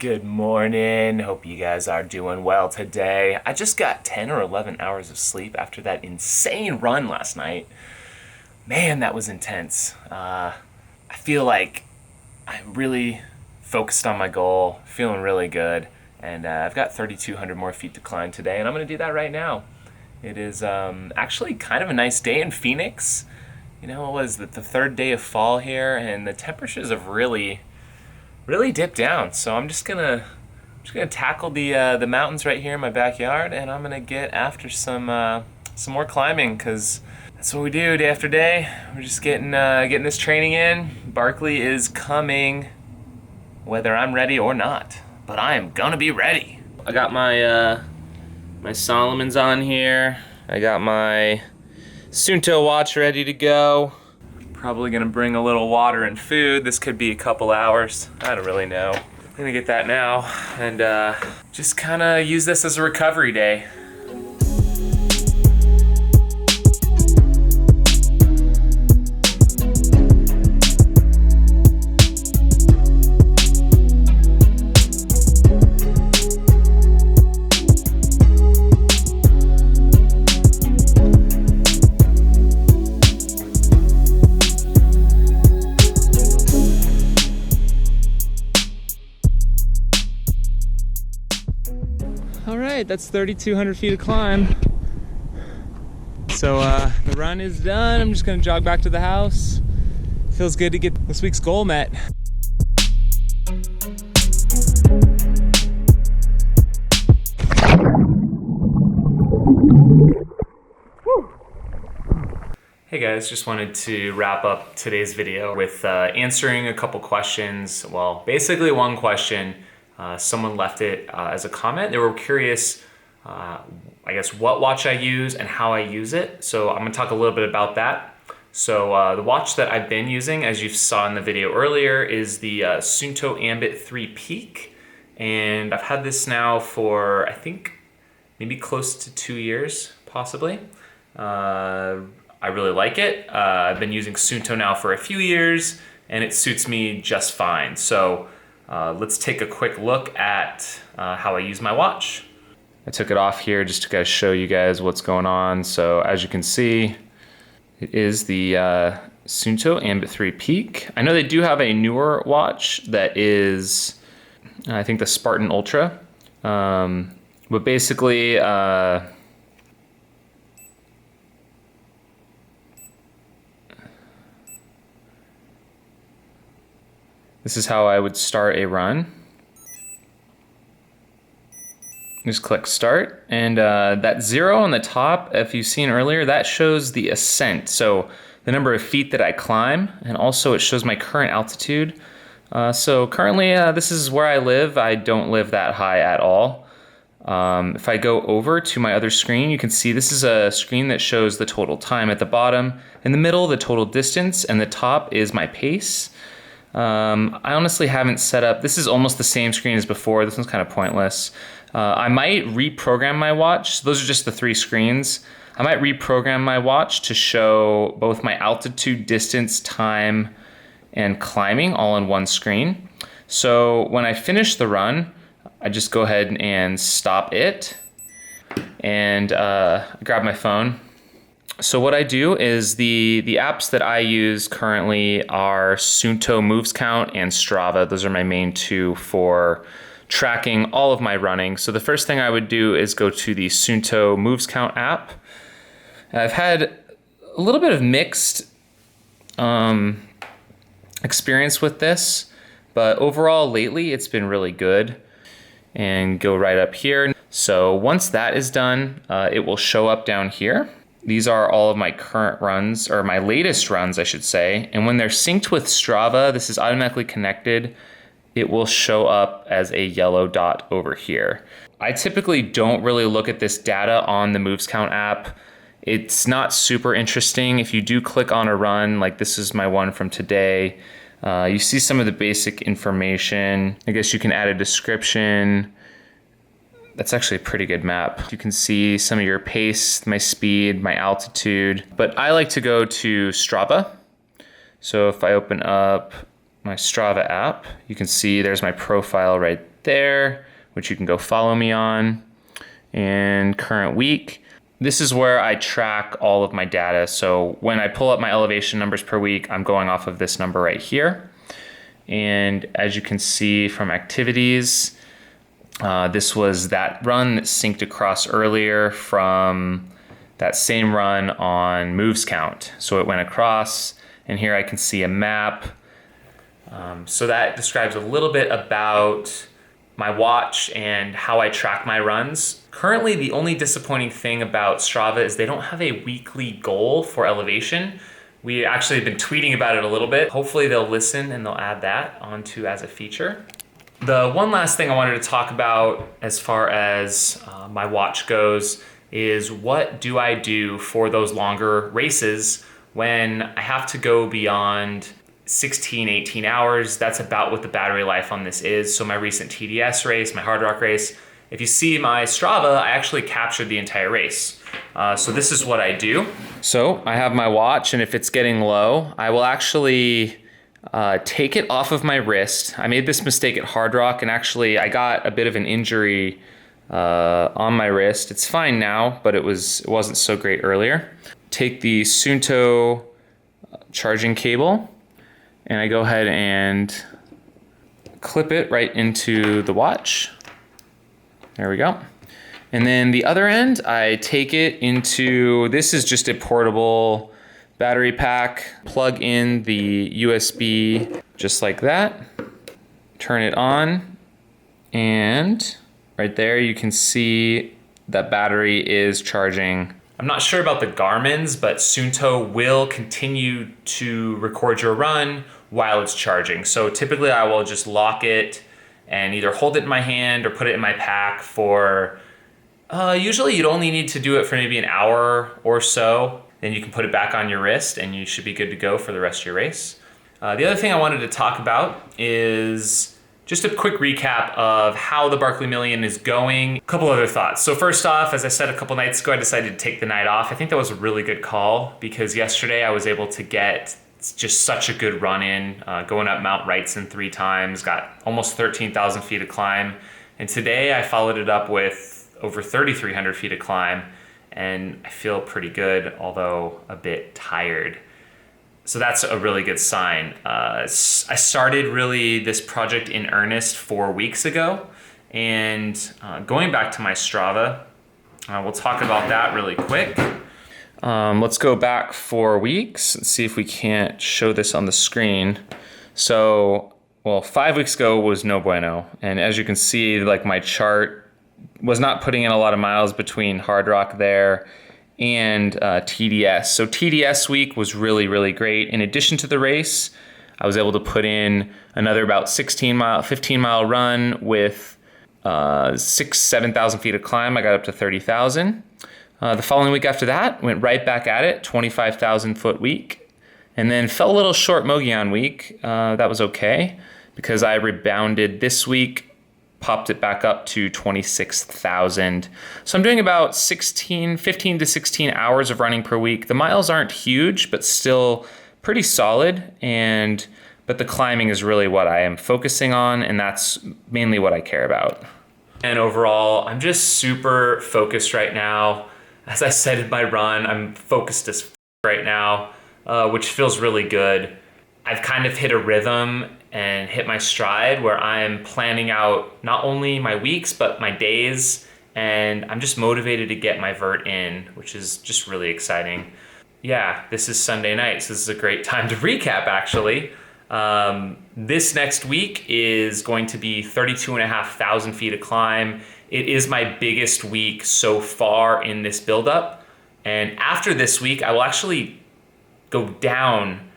Good morning. Hope you guys are doing well today. I just got 10 or 11 hours of sleep after that insane run last night. Man, that was intense. I feel like I'm really focused on my goal, feeling really good, and I've got 3,200 more feet to climb today, and I'm going to do that right now. It is actually kind of a nice day in Phoenix. You know, it was the third day of fall here, and the temperatures have really dipped down. So I'm just gonna tackle the mountains right here in my backyard, and I'm gonna get after some more climbing, because that's what we do day after day. We're just getting this training in. Barkley is coming, whether I'm ready or not. But I am gonna be ready. I got my my Solomon's on here. I got my Suunto watch ready to go. Probably gonna bring a little water and food. This could be a couple hours. I don't really know. I'm gonna get that now and just kinda use this as a recovery day. All right, that's 3,200 feet of climb. So the run is done. I'm just gonna jog back to the house. Feels good to get this week's goal met. Hey guys, just wanted to wrap up today's video with answering a couple questions. Well, basically one question. Someone left it as a comment. They were curious, I guess, what watch I use and how I use it. So I'm gonna talk a little bit about that. So the watch that I've been using, as you saw in the video earlier, is the Suunto Ambit 3 Peak. And I've had this now for, I think, maybe close to 2 years, possibly. I really like it. I've been using Suunto now for a few years, and it suits me just fine. So let's take a quick look at how I use my watch. I took it off here just to show you guys what's going on. So as you can see, it is the Suunto Ambit 3 Peak. I know they do have a newer watch that is, I think, the Spartan Ultra. But basically, this is how I would start a run. Just click start, and that 0 on the top, if you've seen earlier, that shows the ascent. So the number of feet that I climb, and also it shows my current altitude. So currently, this is where I live. I don't live that high at all. If I go over to my other screen, you can see this is a screen that shows the total time at the bottom. In the middle, the total distance, and the top is my pace. I honestly haven't set up, this is almost the same screen as before. This one's kind of pointless. I might reprogram my watch. Those are just the 3 screens. I might reprogram my watch to show both my altitude, distance, time, and climbing all in one screen. So when I finish the run, I just go ahead and stop it and grab my phone. So what I do is the apps that I use currently are Suunto Moves Count and Strava. Those are my main 2 for tracking all of my running. So the first thing I would do is go to the Suunto Moves Count app. I've had a little bit of mixed experience with this, but overall lately it's been really good. And go right up here. So once that is done, it will show up down here. These are all of my current runs, or my latest runs, I should say. And when they're synced with Strava, this is automatically connected. It will show up as a yellow dot over here. I typically don't really look at this data on the Moves Count app. It's not super interesting. If you do click on a run, like this is my one from today, you see some of the basic information. I guess you can add a description. That's actually a pretty good map. You can see some of your pace, my speed, my altitude, but I like to go to Strava. So if I open up my Strava app, you can see there's my profile right there, which you can go follow me on, and current week. This is where I track all of my data. So when I pull up my elevation numbers per week, I'm going off of this number right here. And as you can see from activities, this was that run that synced across earlier from that same run on moves count. So it went across, and here I can see a map. So that describes a little bit about my watch and how I track my runs. Currently, the only disappointing thing about Strava is they don't have a weekly goal for elevation. We actually have been tweeting about it a little bit. Hopefully they'll listen and they'll add that onto as a feature. The one last thing I wanted to talk about as far as my watch goes is what do I do for those longer races when I have to go beyond 16, 18 hours. That's about what the battery life on this is. So my recent TDS race, my Hard Rock race, if you see my Strava, I actually captured the entire race. So this is what I do. So I have my watch, and if it's getting low, I will actually take it off of my wrist. I made this mistake at Hard Rock, and actually I got a bit of an injury on my wrist. It's fine now, but it wasn't so great earlier. Take the Suunto charging cable, and I go ahead and clip it right into the watch. There we go. And then the other end, I take it into, this is just a portable battery pack. Plug in the USB just like that. Turn it on, and right there you can see that battery is charging. I'm not sure about the Garmin's, but Suunto will continue to record your run while it's charging. So typically I will just lock it and either hold it in my hand or put it in my pack for, usually you'd only need to do it for maybe an hour or so. Then you can put it back on your wrist and you should be good to go for the rest of your race. The other thing I wanted to talk about is just a quick recap of how the Barkley Million is going. A couple other thoughts. So first off, as I said a couple nights ago, I decided to take the night off. I think that was a really good call because yesterday I was able to get just such a good run in, going up Mount Wrightson 3 times, got almost 13,000 feet to climb. And today I followed it up with over 3,300 feet to climb, and I feel pretty good, although a bit tired. So that's a really good sign. I started really this project in earnest 4 weeks ago, and going back to my Strava, we'll talk about that really quick. Let's go back 4 weeks and see if we can't show this on the screen. So, well, 5 weeks ago was no bueno. And as you can see, like my chart was not putting in a lot of miles between Hard Rock there and TDS. So TDS week was really, really great. In addition to the race, I was able to put in another about 15 mile run with 7,000 feet of climb. I got up to 30,000. The following week after that, went right back at it, 25,000 foot week, and then fell a little short Mogollon week. That was okay because I rebounded this week, popped it back up to 26,000. So I'm doing about 15 to 16 hours of running per week. The miles aren't huge, but still pretty solid. But the climbing is really what I am focusing on, and that's mainly what I care about. And overall, I'm just super focused right now. As I said in my run, I'm focused as right now, which feels really good. I've kind of hit a rhythm and hit my stride where I'm planning out not only my weeks, but my days. And I'm just motivated to get my vert in, which is just really exciting. Yeah, this is Sunday night, so this is a great time to recap, actually. This next week is going to be 32,500 feet of climb. It is my biggest week so far in this buildup. And after this week, I will actually go down,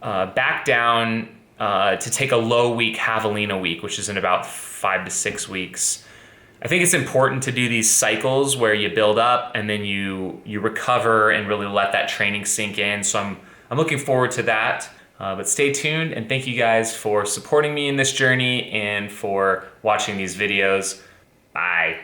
back down to take a low week, Javelina week, which is in about 5 to 6 weeks. I think it's important to do these cycles where you build up and then you recover and really let that training sink in. So I'm looking forward to that. But stay tuned, and thank you guys for supporting me in this journey and for watching these videos. Bye.